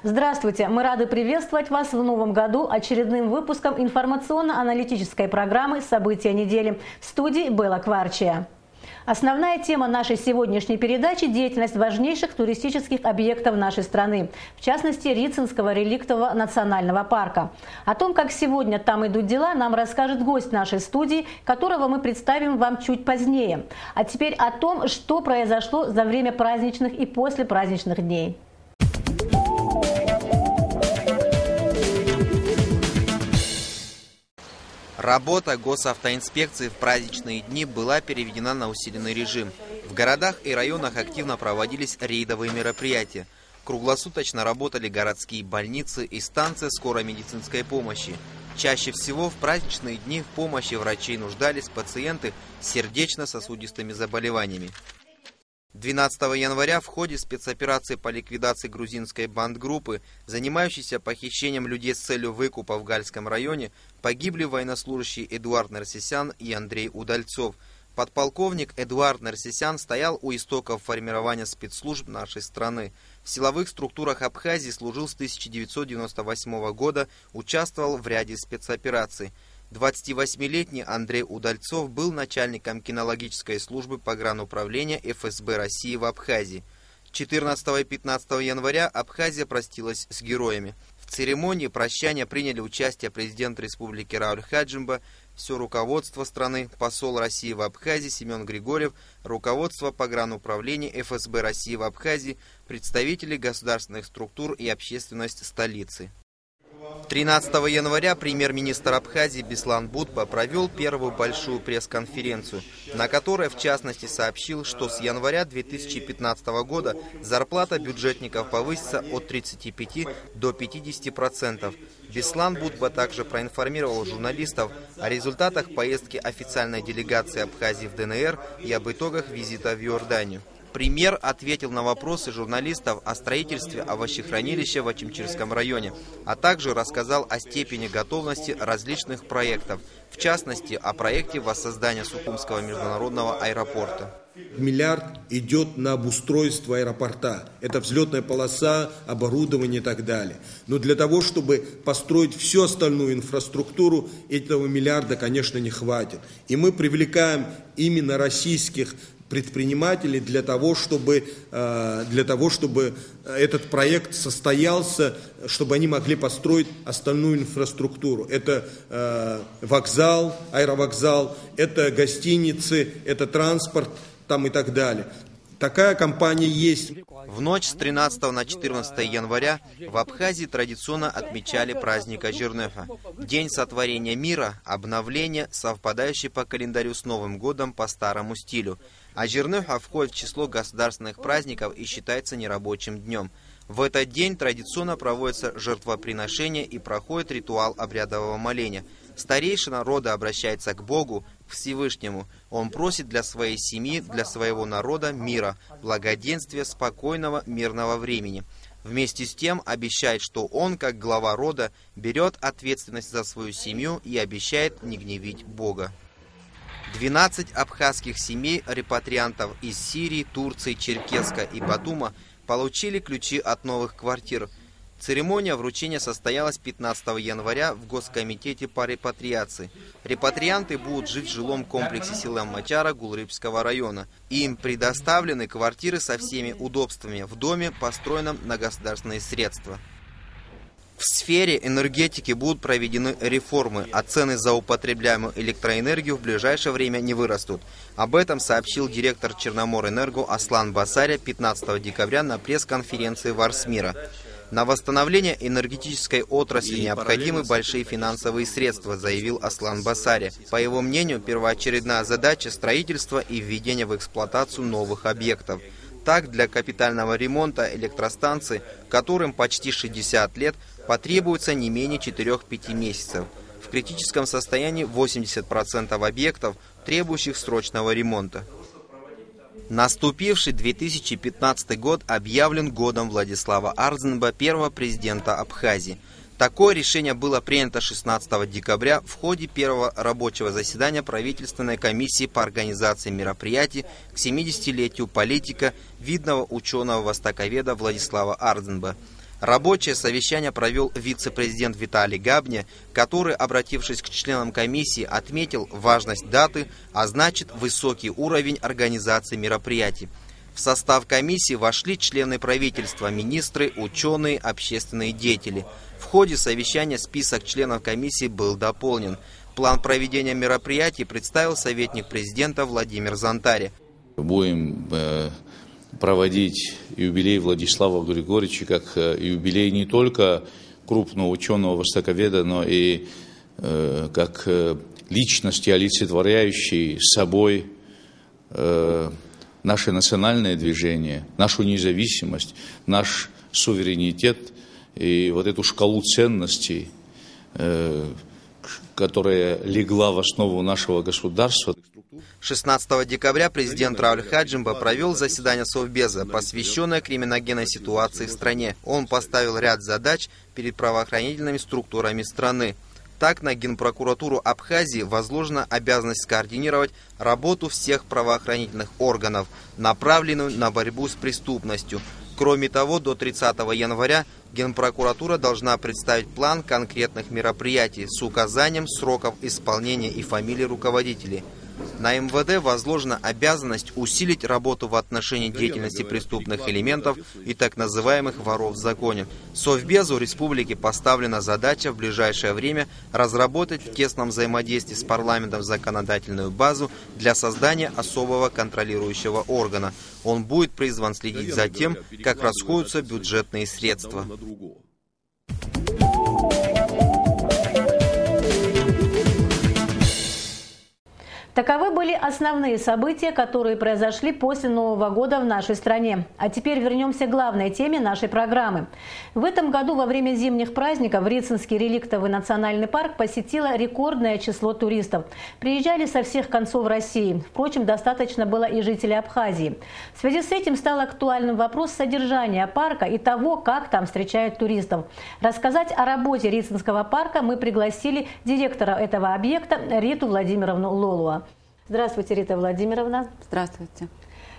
Здравствуйте! Мы рады приветствовать вас в новом году очередным выпуском информационно-аналитической программы «События недели». В студии Белла Кварчия. Основная тема нашей сегодняшней передачи – деятельность важнейших туристических объектов нашей страны, в частности, Рицинского реликтового национального парка. О том, как сегодня там идут дела, нам расскажет гость нашей студии, которого мы представим вам чуть позднее. А теперь о том, что произошло за время праздничных и после праздничных дней. Работа госавтоинспекции в праздничные дни была переведена на усиленный режим. В городах и районах активно проводились рейдовые мероприятия. Круглосуточно работали городские больницы и станции скорой медицинской помощи. Чаще всего в праздничные дни в помощи врачей нуждались пациенты с сердечно-сосудистыми заболеваниями. 12 января в ходе спецоперации по ликвидации грузинской бандгруппы, занимающейся похищением людей с целью выкупа в Гальском районе, погибли военнослужащие Эдуард Нарсисян и Андрей Удальцов. Подполковник Эдуард Нарсисян стоял у истоков формирования спецслужб нашей страны. В силовых структурах Абхазии служил с 1998 года, участвовал в ряде спецопераций. 28-летний Андрей Удальцов был начальником кинологической службы погрануправления ФСБ России в Абхазии. 14 и 15 января Абхазия простилась с героями. В церемонии прощания приняли участие президент республики Рауль Хаджимба, все руководство страны, посол России в Абхазии Семен Григорьев, руководство погрануправления ФСБ России в Абхазии, представители государственных структур и общественность столицы. 13 января премьер-министр Абхазии Беслан Будба провел первую большую пресс-конференцию, на которой в частности сообщил, что с января 2015 года зарплата бюджетников повысится от 35 до 50%. Беслан Будба также проинформировал журналистов о результатах поездки официальной делегации Абхазии в ДНР и об итогах визита в Иорданию. Премьер ответил на вопросы журналистов о строительстве овощехранилища в Ачимчирском районе, а также рассказал о степени готовности различных проектов, в частности, о проекте воссоздания Сухумского международного аэропорта. Миллиард идет на обустройство аэропорта. Это взлетная полоса, оборудование и так далее. Но для того, чтобы построить всю остальную инфраструктуру, этого миллиарда, конечно, не хватит. И мы привлекаем именно российских предпринимателей для того, чтобы этот проект состоялся, чтобы они могли построить остальную инфраструктуру. Это вокзал, аэровокзал, это гостиницы, это транспорт там и так далее. Такая компания есть. В ночь с 13 на 14 января в Абхазии традиционно отмечали праздник Ажирнефа – День сотворения мира, обновления, совпадающий по календарю с Новым годом по старому стилю. Ажирнефа входит в число государственных праздников и считается нерабочим днем. В этот день традиционно проводится жертвоприношение и проходит ритуал обрядового моления. Старейшина рода обращается к Богу, к Всевышнему. Он просит для своей семьи, для своего народа мира, благоденствия, спокойного, мирного времени. Вместе с тем обещает, что он, как глава рода, берет ответственность за свою семью и обещает не гневить Бога. 12 абхазских семей репатриантов из Сирии, Турции, Черкесска и Батума получили ключи от новых квартир. Церемония вручения состоялась 15 января в Госкомитете по репатриации. Репатрианты будут жить в жилом комплексе села Мачара Гулрыбского района. Им предоставлены квартиры со всеми удобствами в доме, построенном на государственные средства. В сфере энергетики будут проведены реформы, а цены за употребляемую электроэнергию в ближайшее время не вырастут. Об этом сообщил директор Черноморэнерго Аслан Басаря 15 декабря на пресс-конференции в Арсмира. На восстановление энергетической отрасли необходимы большие финансовые средства, заявил Аслан Басаря. По его мнению, первоочередная задача – строительство и введение в эксплуатацию новых объектов. Так, для капитального ремонта электростанций, которым почти 60 лет, потребуется не менее 4-5 месяцев. В критическом состоянии 80% объектов, требующих срочного ремонта. Наступивший 2015 год объявлен годом Владислава Ардзинба, первого президента Абхазии. Такое решение было принято 16 декабря в ходе первого рабочего заседания правительственной комиссии по организации мероприятий к 70-летию политика, видного ученого-востоковеда Владислава Ардзинба. Рабочее совещание провел вице-президент Виталий Габня, который, обратившись к членам комиссии, отметил важность даты, а значит высокий уровень организации мероприятий. В состав комиссии вошли члены правительства, министры, ученые, общественные деятели. В ходе совещания список членов комиссии был дополнен. План проведения мероприятий представил советник президента Владимир Зонтарь. Будем проводить юбилей Владислава Григорьевича как юбилей не только крупного ученого-востоковеда, но и как личности, олицетворяющей собой наше национальное движение, нашу независимость, наш суверенитет и вот эту шкалу ценностей, которая легла в основу нашего государства. 16 декабря президент Рауль Хаджимба провел заседание Совбеза, посвященное криминогенной ситуации в стране. Он поставил ряд задач перед правоохранительными структурами страны. Так, на Генпрокуратуру Абхазии возложена обязанность скоординировать работу всех правоохранительных органов, направленную на борьбу с преступностью. Кроме того, до 30 января Генпрокуратура должна представить план конкретных мероприятий с указанием сроков исполнения и фамилий руководителей. На МВД возложена обязанность усилить работу в отношении деятельности преступных элементов и так называемых воров в законе. Совбезу республики поставлена задача в ближайшее время разработать в тесном взаимодействии с парламентом законодательную базу для создания особого контролирующего органа. Он будет призван следить за тем, как расходуются бюджетные средства. Таковы были основные события, которые произошли после Нового года в нашей стране. А теперь вернемся к главной теме нашей программы. В этом году во время зимних праздников Рицинский реликтовый национальный парк посетило рекордное число туристов. Приезжали со всех концов России. Впрочем, достаточно было и жителей Абхазии. В связи с этим стал актуальным вопрос содержания парка и того, как там встречают туристов. Рассказать о работе Рицинского парка мы пригласили директора этого объекта Риту Владимировну Лолуа. Здравствуйте, Рита Владимировна. Здравствуйте.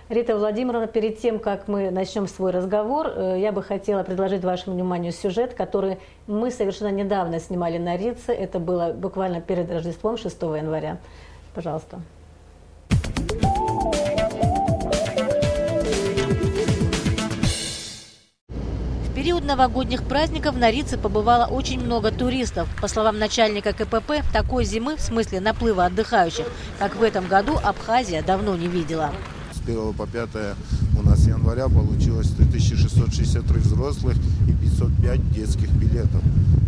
Рита Владимировна, перед тем, как мы начнем свой разговор, я бы хотела предложить вашему вниманию сюжет, который мы совершенно недавно снимали на Рице. Это было буквально перед Рождеством, 6 января. Пожалуйста. В период новогодних праздников на Рице побывало очень много туристов. По словам начальника КПП, такой зимы, в смысле наплыва отдыхающих, как в этом году, Абхазия давно не видела. С 1 по 5 у нас января получилось 3663 взрослых и 505 детских билетов.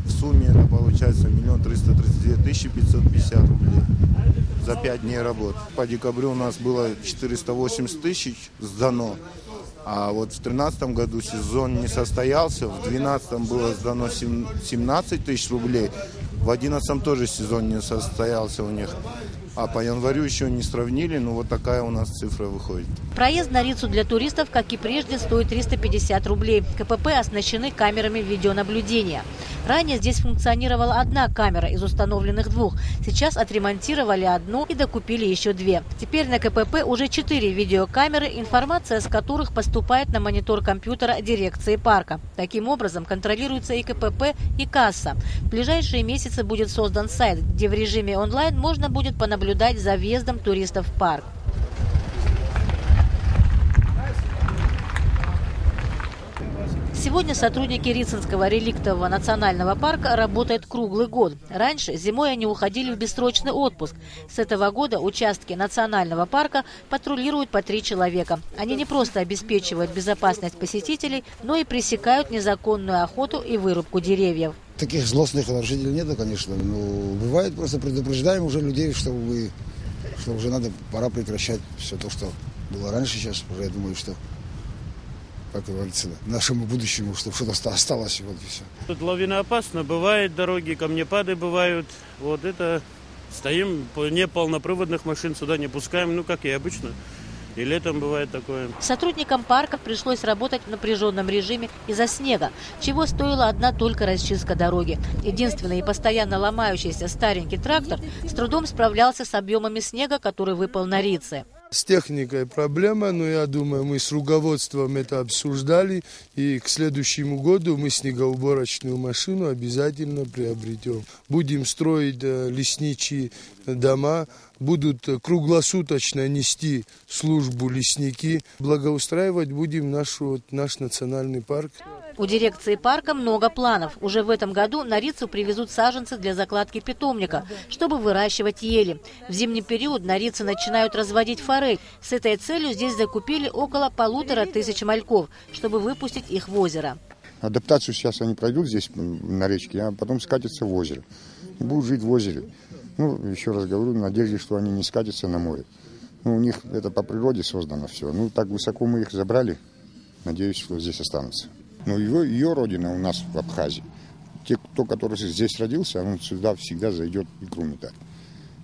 В сумме это получается 1 332 550 рублей за 5 дней работы. По декабрю у нас было 480 тысяч сдано. А вот в 2013 году сезон не состоялся, в 2012 было сдано 17 тысяч рублей, в 2011 тоже сезон не состоялся у них. А по январю еще не сравнили, но вот такая у нас цифра выходит. Проезд на Рицу для туристов, как и прежде, стоит 350 рублей. КПП оснащены камерами видеонаблюдения. Ранее здесь функционировала одна камера из установленных двух. Сейчас отремонтировали одну и докупили еще две. Теперь на КПП уже 4 видеокамеры, информация с которых поступает на монитор компьютера дирекции парка. Таким образом контролируется и КПП, и касса. В ближайшие месяцы будет создан сайт, где в режиме онлайн можно будет понаблюдать за въездом туристов в парк. Сегодня сотрудники Рицинского реликтового национального парка работают круглый год. Раньше зимой они уходили в бессрочный отпуск. С этого года участки национального парка патрулируют по 3 человека. Они не просто обеспечивают безопасность посетителей, но и пресекают незаконную охоту и вырубку деревьев. Таких злостных нарушителей нет, конечно. Но бывает, просто предупреждаем уже людей, что уже пора прекращать все то, что было раньше. Сейчас уже, я думаю, что, как говорится, нашему будущему, чтобы что-то осталось. Вот и все. Тут лавиноопасно, бывает, дороги, камнепады бывают. Вот это стоим, не полноприводных машин сюда не пускаем, ну как и обычно. И летом бывает такое. Сотрудникам парка пришлось работать в напряженном режиме из-за снега, чего стоила одна только расчистка дороги. Единственный и постоянно ломающийся старенький трактор с трудом справлялся с объемами снега, который выпал на Рице. С техникой проблема, но я думаю, мы с руководством это обсуждали, и к следующему году мы снегоуборочную машину обязательно приобретем. Будем строить лесничьи дома, будут круглосуточно нести службу лесники, благоустраивать будем наш национальный парк. У дирекции парка много планов. Уже в этом году на Рицу привезут саженцы для закладки питомника, чтобы выращивать ели. В зимний период на Рице начинают разводить форель. С этой целью здесь закупили около 1500 мальков, чтобы выпустить их в озеро. Адаптацию сейчас они пройдут здесь на речке, а потом скатятся в озеро. И будут жить в озере. Ну, еще раз говорю, в надежде, что они не скатятся на море. Ну, у них это по природе создано все. Ну, так высоко мы их забрали. Надеюсь, что здесь останутся. Но ее родина у нас в Абхазии. Кто, который здесь родился, он сюда всегда зайдет икру метать.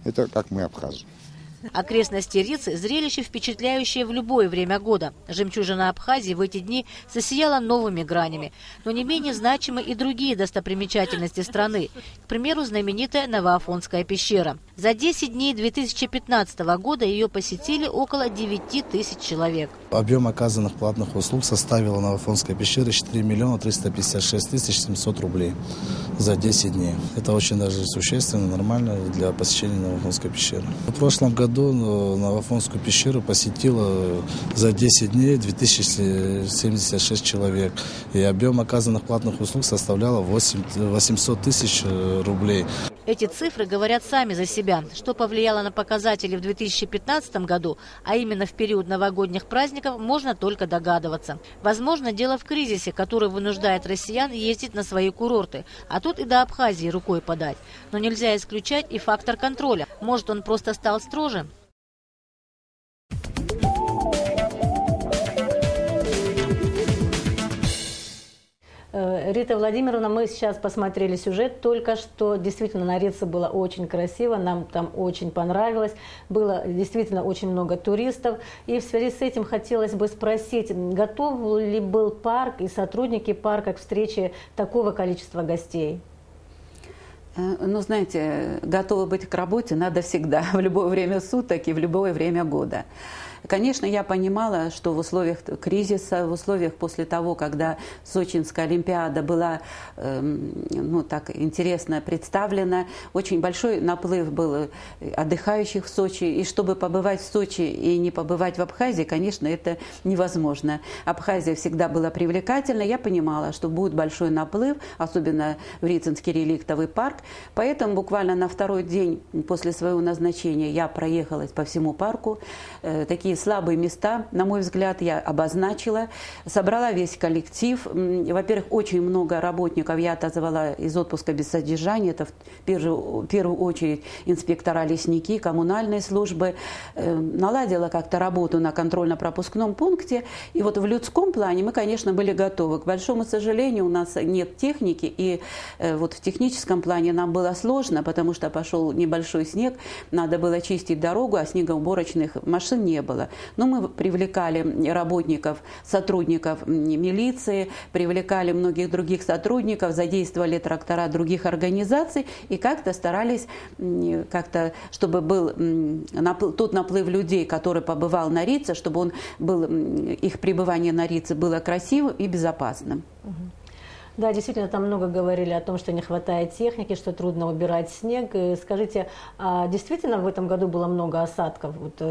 Это как мы абхазы. Окрестности Рицы – зрелище, впечатляющее в любое время года. Жемчужина Абхазии в эти дни засияла новыми гранями. Но не менее значимы и другие достопримечательности страны. К примеру, знаменитая Новоафонская пещера. За 10 дней 2015 года ее посетили около 9000 человек. Объем оказанных платных услуг составил у Новоафонской пещеры 4 356 700 рублей за 10 дней. Это очень даже существенно, нормально для посещения Новоафонской пещеры. В прошлом году Новоафонскую пещеру посетило за 10 дней 2076 человек. И объем оказанных платных услуг составлял 800 тысяч рублей. Эти цифры говорят сами за себя. Что повлияло на показатели в 2015 году, а именно в период новогодних праздников, можно только догадываться. Возможно, дело в кризисе, который вынуждает россиян ездить на свои курорты. А тут и до Абхазии рукой подать. Но нельзя исключать и фактор контроля. Может, он просто стал строже? Рита Владимировна, мы сейчас посмотрели сюжет только что. Действительно, на Рице было очень красиво, нам там очень понравилось. Было действительно очень много туристов. И в связи с этим хотелось бы спросить, готов ли был парк и сотрудники парка к встрече такого количества гостей? Ну, знаете, готовы быть к работе надо всегда, в любое время суток и в любое время года. Конечно, я понимала, что в условиях кризиса, в условиях после того, когда Сочинская Олимпиада была, ну, так интересно представлена, очень большой наплыв был отдыхающих в Сочи. И чтобы побывать в Сочи и не побывать в Абхазии, конечно, это невозможно. Абхазия всегда была привлекательна. Я понимала, что будет большой наплыв, особенно в Рицинский реликтовый парк. Поэтому буквально на второй день после своего назначения я проехалась по всему парку. Такие слабые места, на мой взгляд, я обозначила, собрала весь коллектив. Во-первых, очень много работников я отозвала из отпуска без содержания. Это в первую очередь инспектора-лесники, коммунальные службы. Наладила как-то работу на контрольно-пропускном пункте. И вот в людском плане мы, конечно, были готовы. К большому сожалению, у нас нет техники. И вот в техническом плане нам было сложно, потому что пошел небольшой снег. Надо было чистить дорогу, а снегоуборочных машин не было. Но мы привлекали работников, сотрудников милиции, привлекали многих других сотрудников, задействовали трактора других организаций и как-то старались, чтобы был тот наплыв людей, который побывал на Рице, чтобы их пребывание на Рице было красивым и безопасным. Да, действительно, там много говорили о том, что не хватает техники, что трудно убирать снег. Скажите, а действительно в этом году было много осадков? Вот,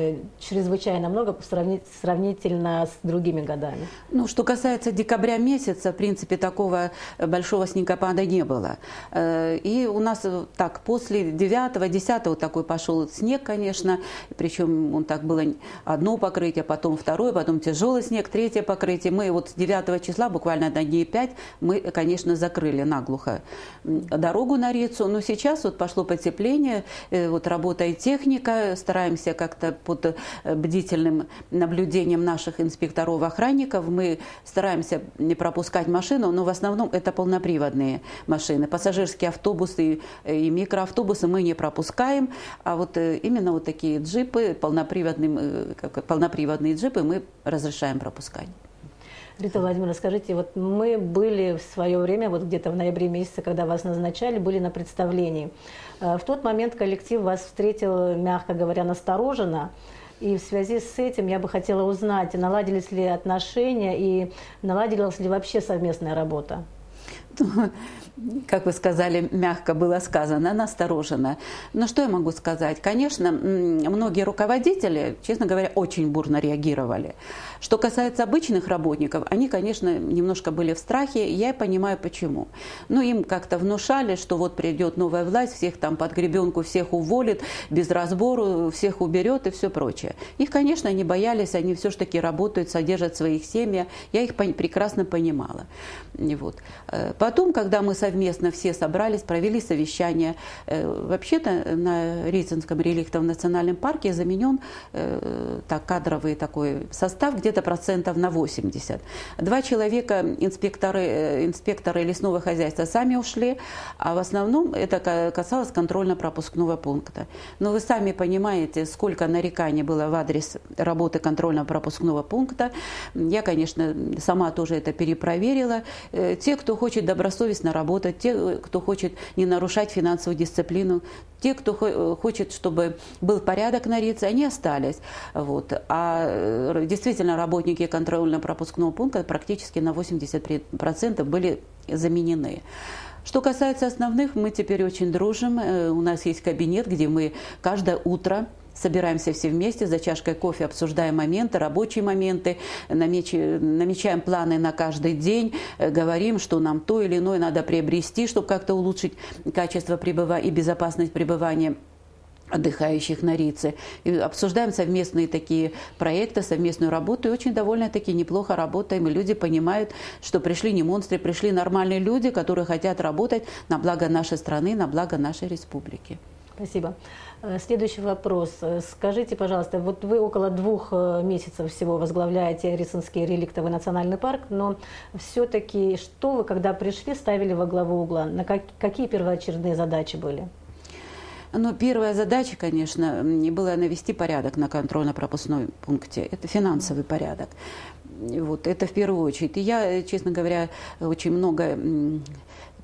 чрезвычайно много сравнительно с другими годами? Ну, что касается декабря месяца, в принципе, такого большого снегопада не было. И у нас так, после 9-10 такой пошел снег, конечно, причем он так было одно покрытие, потом второе, потом тяжелый снег, третье покрытие. Мы вот с 9 числа, буквально на дней 5, мы, конечно, закрыли наглухо дорогу на Рицу, но сейчас вот пошло потепление, вот работает техника, стараемся как-то под бдительным наблюдением наших инспекторов-охранников, мы стараемся не пропускать машину, но в основном это полноприводные машины. Пассажирские автобусы и микроавтобусы мы не пропускаем, а вот именно вот такие джипы, полноприводные джипы мы разрешаем пропускать. Рита Владимировна, скажите, вот мы были в свое время, вот где-то в ноябре месяце, когда вас назначали, были на представлении. В тот момент коллектив вас встретил, мягко говоря, настороженно. И в связи с этим я бы хотела узнать, наладились ли отношения и наладилась ли вообще совместная работа? Как вы сказали, мягко было сказано, настороженно. Но что я могу сказать? Конечно, многие руководители, честно говоря, очень бурно реагировали. Что касается обычных работников, они, конечно, немножко были в страхе, я понимаю почему. Ну, им как-то внушали, что вот придет новая власть, всех там под гребенку, всех уволит, без разбору, всех уберет и все прочее. Их, конечно, они боялись, они все-таки работают, содержат своих семьи, я их прекрасно понимала. Вот. Потом, когда мы совместно все собрались, провели совещание, вообще-то на Рицинском реликтовом национальном парке заменен кадровый такой состав где-то процентов на 80. 2 человека, инспекторы лесного хозяйства, сами ушли, а в основном это касалось контрольно-пропускного пункта. Но вы сами понимаете, сколько нареканий было в адрес работы контрольно-пропускного пункта. Я, конечно, сама тоже это перепроверила. Те, кто хочет добросовестно работать, те, кто хочет не нарушать финансовую дисциплину, те, кто хочет, чтобы был порядок на Рице, они остались. Вот. А действительно работники контрольно-пропускного пункта практически на 80% были заменены. Что касается основных, мы теперь очень дружим. У нас есть кабинет, где мы каждое утро собираемся все вместе за чашкой кофе, обсуждаем моменты, рабочие моменты, намечаем планы на каждый день, говорим, что нам то или иное надо приобрести, чтобы как-то улучшить качество пребывания и безопасность пребывания отдыхающих на Рице. И обсуждаем совместные такие проекты, совместную работу, и очень довольно-таки неплохо работаем, и люди понимают, что пришли не монстры, пришли нормальные люди, которые хотят работать на благо нашей страны, на благо нашей республики. Спасибо. Следующий вопрос. Скажите, пожалуйста, вот вы около 2 месяцев всего возглавляете Рицинский реликтовый национальный парк, но все-таки что вы, когда пришли, ставили во главу угла? Какие первоочередные задачи были? Ну, первая задача, конечно, была навести порядок на контрольно-пропускном пункте. Это финансовый порядок. Вот, это в первую очередь. И я, честно говоря, очень много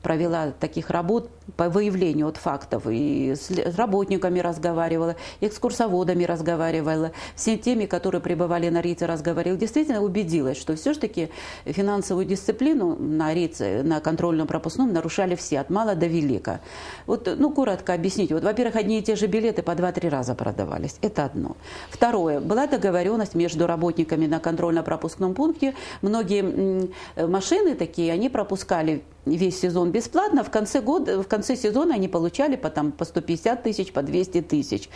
провела таких работ по выявлению фактов. И с работниками разговаривала, и экскурсоводами разговаривала, всеми теми, которые пребывали на Рице, разговаривала. Действительно убедилась, что все-таки финансовую дисциплину на Рице, на контрольно-пропускном нарушали все, от мала до велика. Вот, ну, коротко объяснить. Вот, во-первых, одни и те же билеты по 2-3 раза продавались. Это одно. Второе. Была договоренность между работниками на контрольно-пропускном пункте. Многие машины такие, они пропускали весь сезон бесплатно, в конце сезона они получали по 150 тысяч, по 200 тысяч.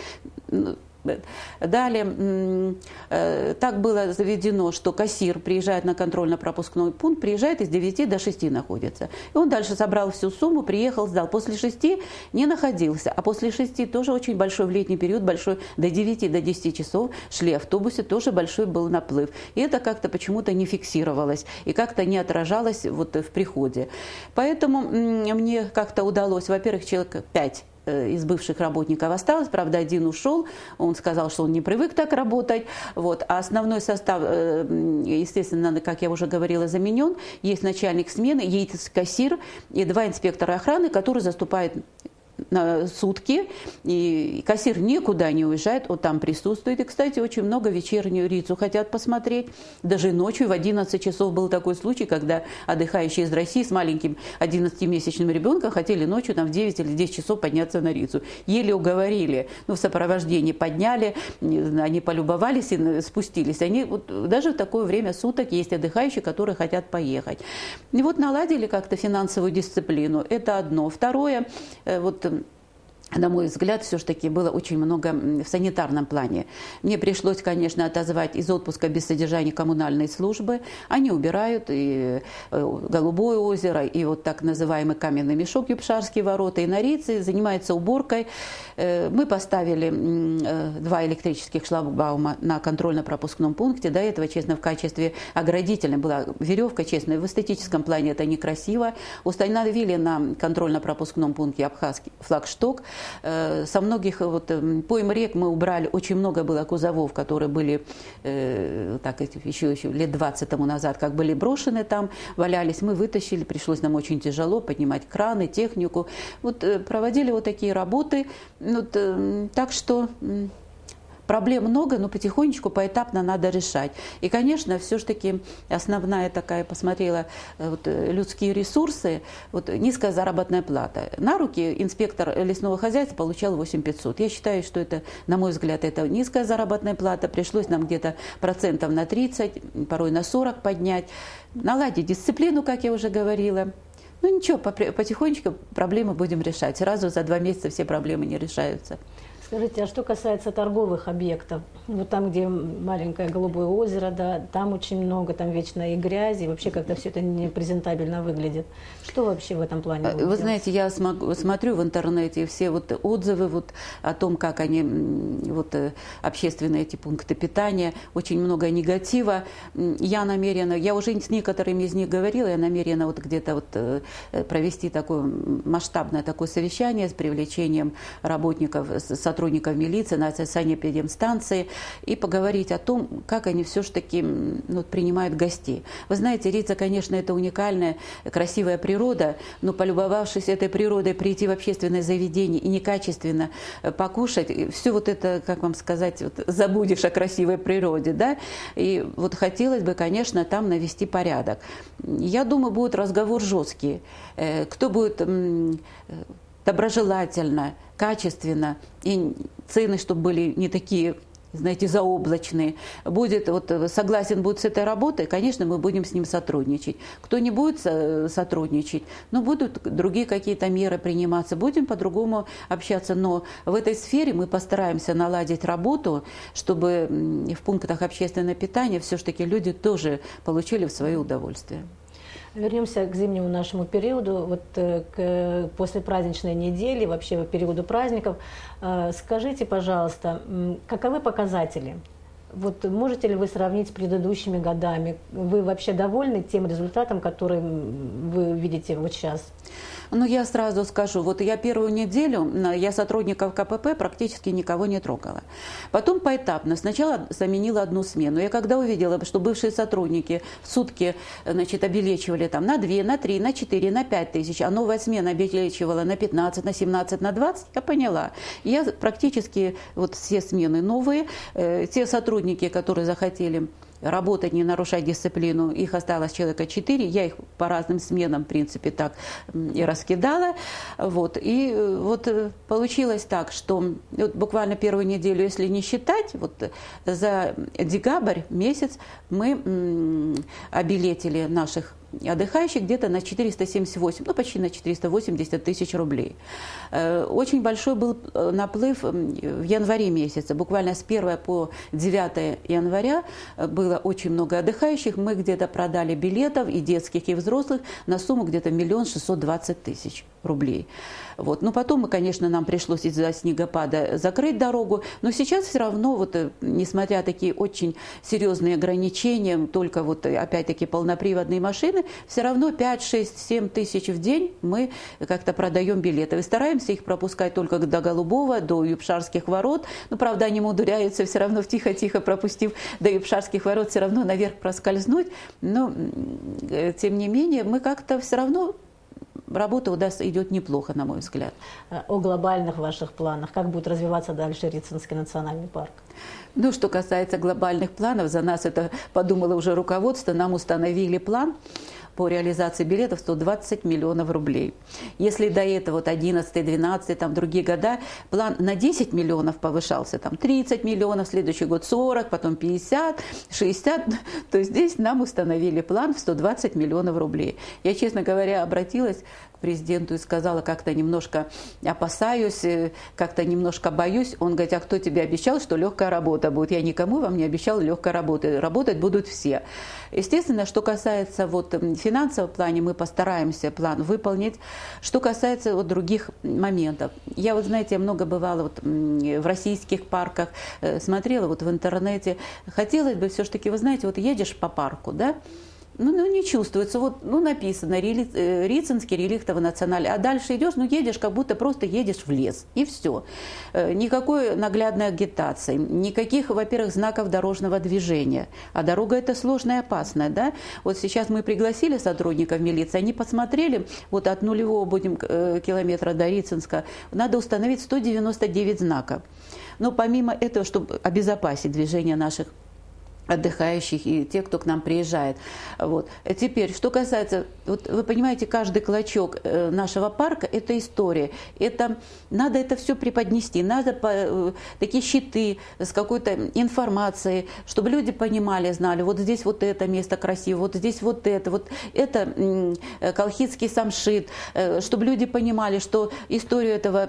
Далее, так было заведено, что кассир приезжает на контрольно-пропускной пункт, приезжает и с 9 до 6 находится. И он дальше собрал всю сумму, приехал, сдал. После 6 не находился, а после 6 тоже очень большой в летний период, большой, до 9, до 10 часов шли автобусы, тоже большой был наплыв. И это как-то почему-то не фиксировалось и как-то не отражалось вот в приходе. Поэтому мне как-то удалось, во-первых, человек 5 из бывших работников осталось, правда, один ушел, он сказал, что он не привык так работать, вот. А основной состав, естественно, как я уже говорила, заменен, есть начальник смены, есть кассир и 2 инспектора охраны, которые заступают на сутки, и кассир никуда не уезжает, он там присутствует. И, кстати, очень много вечернюю Рицу хотят посмотреть. Даже ночью в 11 часов был такой случай, когда отдыхающие из России с маленьким 11-месячным ребенком хотели ночью там, в 9 или 10 часов подняться на Рицу. Еле уговорили, в сопровождении подняли, они полюбовались и спустились. Они вот, даже в такое время суток есть отдыхающие, которые хотят поехать. И вот наладили как-то финансовую дисциплину. Это одно. Второе, вот на мой взгляд, все-таки было очень много в санитарном плане. Мне пришлось, конечно, отозвать из отпуска без содержания коммунальные службы. Они убирают и Голубое озеро, и вот так называемый каменный мешок, Юбшарские ворота, и на Рице, занимаются уборкой. Мы поставили 2 электрических шлагбаума на контрольно-пропускном пункте. До этого, честно, в качестве оградительной была веревка, честно, в эстетическом плане это некрасиво. Установили на контрольно-пропускном пункте абхазский флагшток. Со многих пойм рек мы убрали, очень много было кузовов, которые были еще лет 20 тому назад, как были брошены там, валялись, мы вытащили, пришлось нам очень тяжело поднимать краны, технику. Вот проводили вот такие работы. Так что проблем много, но потихонечку, поэтапно надо решать. И, конечно, все-таки основная такая, посмотрела вот, людские ресурсы, вот, низкая заработная плата. На руки инспектор лесного хозяйства получал 8500. Я считаю, что это, на мой взгляд, это низкая заработная плата. Пришлось нам где-то процентов на 30, порой на 40 поднять. Наладить дисциплину, как я уже говорила. Ну ничего, потихонечку проблемы будем решать. Сразу за 2 месяца все проблемы не решаются. Скажите, а что касается торговых объектов, вот там, где маленькое Голубое озеро, да, там очень много, там вечно и грязи, вообще как-то все это непрезентабельно выглядит. Что вообще в этом плане? Вы знаете, я смотрю в интернете все вот отзывы вот о том, как они, вот общественные эти пункты питания, очень много негатива. Я намерена, я уже с некоторыми из них говорила, я намерена вот где-то вот провести такое масштабное такое совещание с привлечением работников, сотрудников милиции, на санэпидемстанции и поговорить о том, как они все-таки принимают гостей. Вы знаете, Рица, конечно, это уникальная, красивая природа, но полюбовавшись этой природой, прийти в общественное заведение и некачественно покушать, все вот это, как вам сказать, вот, забудешь о красивой природе, да? И вот хотелось бы, конечно, там навести порядок. Я думаю, будет разговор жесткий. Кто будет доброжелательно, качественно, и цены, чтобы были не такие, знаете, заоблачные, будет, вот, согласен будет с этой работой, конечно, мы будем с ним сотрудничать. Кто не будет сотрудничать, ну, будут другие какие-то меры приниматься, будем по-другому общаться. Но в этой сфере мы постараемся наладить работу, чтобы в пунктах общественного питания все-таки люди тоже получили в свое удовольствие. Вернемся к зимнему нашему периоду, вот к послепраздничной недели, вообще к периоду праздников. Скажите, пожалуйста, каковы показатели? Вот можете ли вы сравнить с предыдущими годами? Вы вообще довольны тем результатом, который вы видите вот сейчас? Ну, я сразу скажу, вот я первую неделю, я сотрудников КПП практически никого не трогала. Потом поэтапно, сначала заменила 1 смену. Я когда увидела, что бывшие сотрудники в сутки, значит, обелечивали там на 2, на 3, на 4, на 5 тысяч, а новая смена обелечивала на 15, на 17, на 20, я поняла. Я практически, вот все смены новые, те сотрудники, которые захотели работать, не нарушать дисциплину, их осталось человека 4, я их по разным сменам, в принципе, так и раскидала. Вот. И вот получилось так, что вот буквально первую неделю, если не считать, вот за декабрь месяц мы обилетили наших отдыхающих где-то на 478, ну почти на 480 тысяч рублей. Очень большой был наплыв в январе месяце, буквально с 1 по 9 января было очень много отдыхающих, мы где-то продали билетов и детских, и взрослых на сумму где-то 1 620 000 рублей. Вот. Но потом, конечно, нам пришлось из-за снегопада закрыть дорогу, но сейчас все равно, вот, несмотря на такие очень серьезные ограничения, только вот опять-таки полноприводные машины, все равно 5, 6, 7 тысяч в день мы как-то продаем билеты. И стараемся их пропускать только до Голубого, до Юбшарских ворот. Но, правда, они умудряются все равно тихо-тихо пропустив до Юбшарских ворот, все равно наверх проскользнуть. Но, тем не менее, мы как-то все равно... Работа у нас идет неплохо, на мой взгляд. О глобальных ваших планах. Как будет развиваться дальше Рицинский национальный парк? Ну, что касается глобальных планов, за нас это подумало уже руководство, нам установили план по реализации билетов 120 миллионов рублей. Если до этого, вот 11, 12, там другие года, план на 10 миллионов повышался, там 30 миллионов, следующий год 40, потом 50, 60, то здесь нам установили план в 120 миллионов рублей. Я, честно говоря, обратилась к президенту и сказала, как-то немножко опасаюсь, как-то немножко боюсь. Он говорит, а кто тебе обещал, что легкая работа будет? Я никому вам не обещала легкой работы. Работать будут все. Естественно, что касается вот финансового плана, мы постараемся план выполнить. Что касается вот других моментов. Я вот, знаете, много бывала вот в российских парках, смотрела вот в интернете. Хотелось бы все-таки, вы знаете, вот едешь по парку, да, ну, не чувствуется, вот, ну, написано, Рицинский реликтовый национальный, а дальше идешь, ну, едешь, как будто просто едешь в лес, и все. Никакой наглядной агитации, никаких, во-первых, знаков дорожного движения, а дорога это сложная и опасная, да. Вот сейчас мы пригласили сотрудников милиции, они посмотрели, вот от 0 километра до Рицинска, надо установить 199 знаков. Но помимо этого, чтобы обезопасить движение наших отдыхающих и тех, кто к нам приезжает. Вот. Теперь, что касается, вот вы понимаете, каждый клочок нашего парка – это история. Надо это все преподнести, надо такие щиты с какой-то информацией, чтобы люди понимали, знали, вот здесь вот это место красиво, вот здесь вот это колхидский самшит, чтобы люди понимали, что историю этого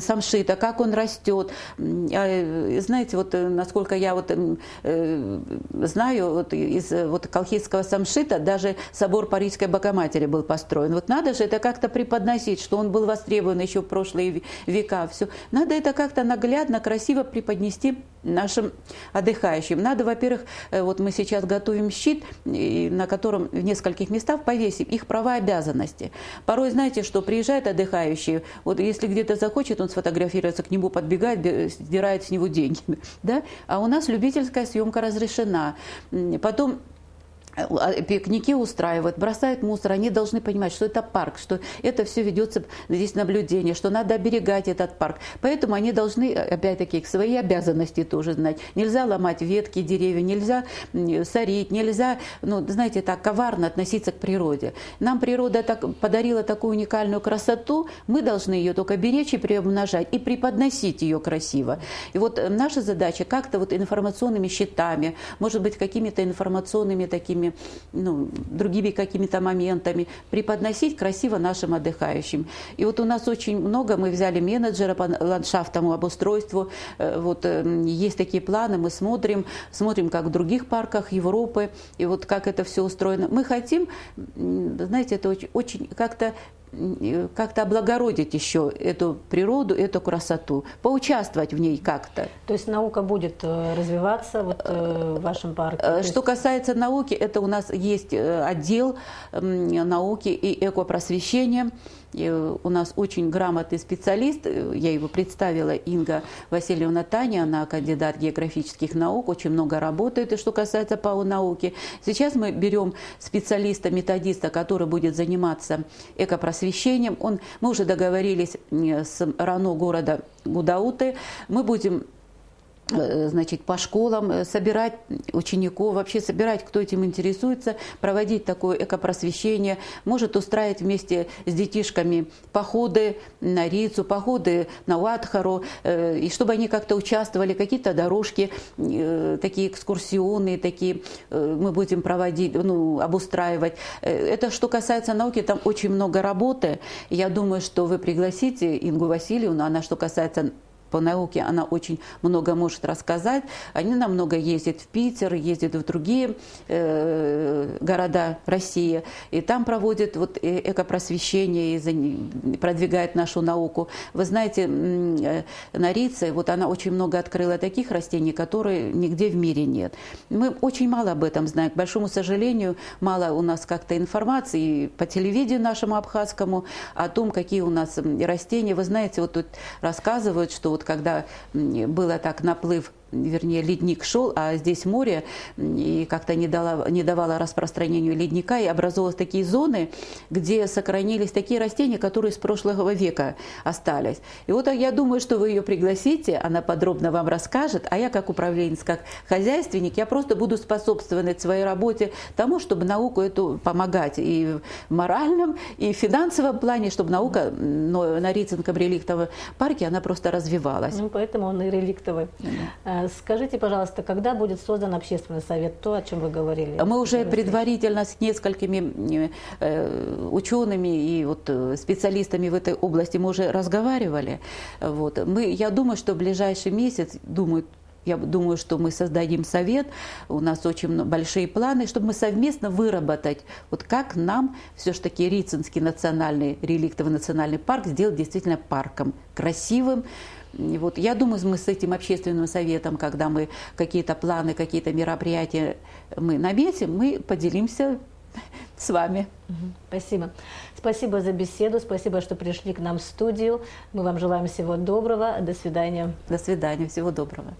самшита, как он растет. Знаете, вот насколько я знаю, вот из колхидского самшита даже собор Парижской Богоматери был построен. Вот надо же это как-то преподносить, что он был востребован еще в прошлые века. Все. Надо это как-то наглядно, красиво преподнести нашим отдыхающим. Надо, во-первых, вот мы сейчас готовим щит, на котором в нескольких местах повесим их права и обязанности. Порой, знаете, что приезжает отдыхающий, вот если где-то захочет, он сфотографироваться, к нему подбегает, сдирает с него деньги. Да? А у нас любительская съемка разрешена. Потом пикники устраивают, бросают мусор, они должны понимать, что это парк, что это все ведется здесь наблюдение, что надо оберегать этот парк. Поэтому они должны, опять-таки, свои обязанности тоже знать. Нельзя ломать ветки, деревья, нельзя сорить, нельзя, знаете, так коварно относиться к природе. Нам природа подарила такую уникальную красоту, мы должны ее только беречь и приумножать, и преподносить ее красиво. И вот наша задача как-то вот информационными щитами, может быть, какими-то информационными такими другими какими-то моментами, преподносить красиво нашим отдыхающим. И вот у нас очень много, мы взяли менеджера по ландшафтному обустройству, вот есть такие планы, мы смотрим, как в других парках Европы, и вот как это все устроено. Мы хотим, знаете, это очень как-то облагородить еще эту природу, эту красоту, поучаствовать в ней как-то. То есть наука будет развиваться в вашем парке? Что касается науки, это у нас есть отдел науки и экопросвещения. И у нас очень грамотный специалист, я его представила, Инга Васильевна Таня, она кандидат географических наук, очень много работает, и что касается ПАО науки. Сейчас мы берем специалиста-методиста, который будет заниматься экопросвещением. Мы уже договорились с РАНО города Гудауты, мы будем по школам собирать учеников, вообще собирать, кто этим интересуется, проводить такое экопросвещение, может устраивать вместе с детишками походы на Рицу, походы на Уатхару, и чтобы они как-то участвовали, какие-то дорожки, такие экскурсионные, такие мы будем проводить, обустраивать. Это что касается науки, там очень много работы. Я думаю, что вы пригласите Ингу Васильевну, она что касается по науке, она очень много может рассказать. Они намного ездят в Питер, ездят в другие города России, и там проводят экопросвещение и продвигают нашу науку. Вы знаете, на Рице она очень много открыла таких растений, которые нигде в мире нет. Мы очень мало об этом знаем. К большому сожалению, мало у нас как-то информации по телевидению нашему абхазскому о том, какие у нас растения. Вы знаете, тут рассказывают, что когда было так наплыв, вернее, ледник шел, а здесь море, и как-то не давало распространению ледника, и образовались такие зоны, где сохранились такие растения, которые с прошлого века остались. И вот я думаю, что вы ее пригласите, она подробно вам расскажет, а я как управленец, как хозяйственник, я просто буду способствовать своей работе тому, чтобы науку эту помогать и в моральном, и в финансовом плане, чтобы наука на Рицинском реликтовом парке, она просто развивалась. Поэтому он и реликтовый. Скажите, пожалуйста, когда будет создан общественный совет, то, о чем вы говорили? Мы уже предварительно с несколькими учеными и специалистами в этой области мы уже разговаривали. Я думаю, что в ближайший месяц, я думаю, что мы создадим совет, у нас очень большие планы, чтобы мы совместно выработать, как нам все-таки Рицинский национальный реликтовый национальный парк сделать действительно парком красивым. Я думаю, мы с этим общественным советом, когда мы какие-то планы, какие-то мероприятия мы наметим, мы поделимся с вами. Спасибо. Спасибо за беседу, спасибо, что пришли к нам в студию. Мы вам желаем всего доброго. До свидания. До свидания, всего доброго.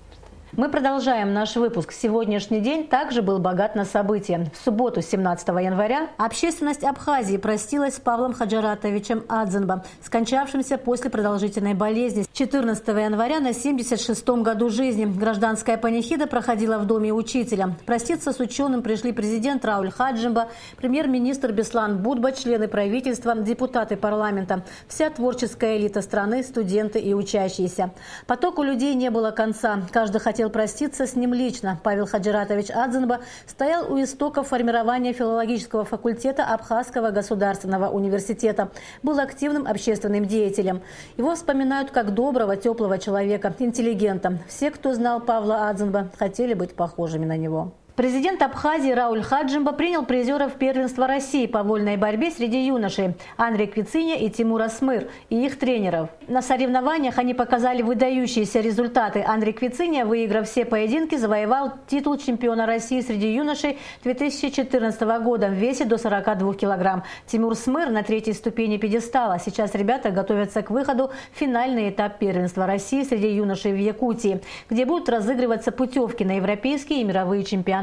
Мы продолжаем наш выпуск. Сегодняшний день также был богат на события. В субботу, 17 января, общественность Абхазии простилась с Павлом Хаджаратовичем Адзенбо, скончавшимся после продолжительной болезни. 14 января на 76-м году жизни гражданская панихида проходила в доме учителя. Проститься с ученым пришли президент Рауль Хаджимба, премьер-министр Беслан Будба, члены правительства, депутаты парламента, вся творческая элита страны, студенты и учащиеся. Потоку людей не было конца. Каждый хотел проститься с ним лично. Павел Хаджаратович Адзенбо стоял у истоков формирования филологического факультета Абхазского государственного университета. Был активным общественным деятелем. Его вспоминают как доброго, теплого человека, интеллигента. Все, кто знал Павла Адзенбо, хотели быть похожими на него. Президент Абхазии Рауль Хаджимба принял призеров первенства России по вольной борьбе среди юношей Андрей Квициня и Тимур Асмыр и их тренеров. На соревнованиях они показали выдающиеся результаты. Андрей Квициня, выиграв все поединки, завоевал титул чемпиона России среди юношей 2014 года в весе до 42 килограмм. Тимур Асмыр на третьей ступени пьедестала. Сейчас ребята готовятся к выходу в финальный этап первенства России среди юношей в Якутии, где будут разыгрываться путевки на европейские и мировые чемпионаты.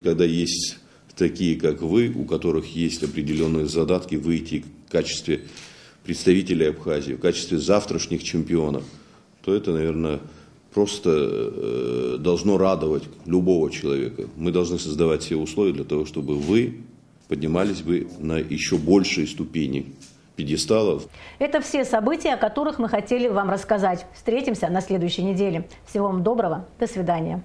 Когда есть такие, как вы, у которых есть определенные задатки выйти в качестве представителей Абхазии, в качестве завтрашних чемпионов, то это, наверное, просто должно радовать любого человека. Мы должны создавать все условия для того, чтобы вы поднимались бы на еще большие ступени пьедесталов. Это все события, о которых мы хотели вам рассказать. Встретимся на следующей неделе. Всего вам доброго. До свидания.